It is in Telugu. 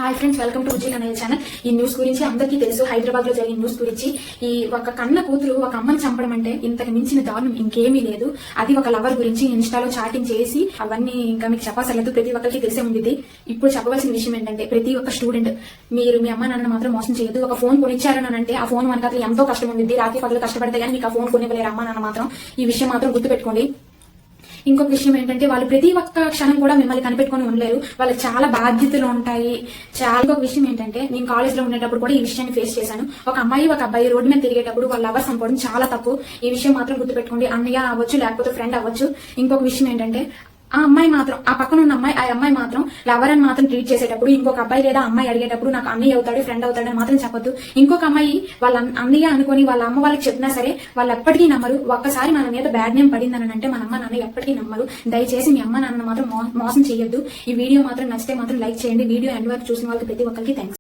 హాయ్ ఫ్రెండ్స్, వెల్కమ్ టు ఉజ్జీల్ అనే ఛానల్. ఈ న్యూస్ గురించి అందరికీ తెలుసు. హైదరాబాద్ లో జరిగిన న్యూస్ గురించి. ఈ ఒక కన్న కూతురు ఒక అమ్మని చంపడం అంటే ఇంతకు మించిన దారుణం ఇంకేమీ లేదు. అది ఒక లవర్ గురించి ఇన్స్టాలో చాటింగ్ చేసి అవన్నీ ఇంకా మీకు చెప్పాసలేదు, ప్రతి ఒక్కరికి తెలిసే ఉంది. ఇప్పుడు చెప్పవలసిన విషయం ఏంటంటే, ప్రతి ఒక్క స్టూడెంట్ మీరు మీ అమ్మ నాన్న మాత్రం మోసం చేయొద్దు. ఒక ఫోన్ కొనిచ్చారని అంటే ఆ ఫోన్ మనకు ఎంతో కష్టం ఉంది. రాత్రి పగలు కష్టపడితే కానీ మీకు ఆ ఫోన్ కొనివ్వలేరు అమ్మ నాన్న మాత్రం. ఈ విషయం మాత్రం గుర్తుపెట్టుకోండి. ఇంకొక విషయం ఏంటంటే, వాళ్ళు ప్రతి ఒక్క క్షణం కూడా మిమ్మల్ని కనిపెట్టుకుని ఉండలేరు. వాళ్ళకి చాలా బాధ్యతలు ఉంటాయి. ఇంకొక విషయం ఏంటంటే, నేను కాలేజ్ లో ఉండేటప్పుడు కూడా ఈ విషయాన్ని ఫేస్ చేశాను. ఒక అమ్మాయి ఒక అబ్బాయి రోడ్డు మీద తిరిగేటప్పుడు వాళ్ళ లవర్స్ అనుకోవడం చాలా తప్పు. ఈ విషయం మాత్రం గుర్తుపెట్టుకోండి. అన్నయ్య అవ్వచ్చు, లేకపోతే ఫ్రెండ్ అవ్వచ్చు. ఇంకొక విషయం ఏంటంటే, ఆ అమ్మాయి మాత్రం, ఆ పక్కన ఉన్న అమ్మాయి, ఆ అమ్మాయి మాత్రం లవర్ అని మాత్రం ట్రీట్ చేసేటప్పుడు ఇంకొక అబ్బాయి లేదా అమ్మాయి అడిగేటప్పుడు నాకు అన్నయ్య అవుతాడు, ఫ్రెండ్ అవుతాడు అని మాత్రం చెప్పొద్దు. ఇంకొక అమ్మాయి వాళ్ళ అన్నయ్య అనుకుని వాళ్ళ అమ్మ వాళ్ళకి చెప్పినా సరే వాళ్ళు ఎప్పటికీ నమ్మరు. ఒక్కసారి మన మీద బ్యాడ్ నేమ్ పడిందని అంటే మన అమ్మ నాన్న ఎప్పటికీ నమ్మరు. దయచేసి మీ అమ్మ నాన్న మాత్రం మోసం చేయొద్దు. ఈ వీడియో మాత్రం నచ్చితే మాత్రం లైక్ చేయండి. వీడియో ఎండ్ వరకు చూసిన వాళ్ళకి ప్రతి ఒక్కరికి థ్యాంక్స్.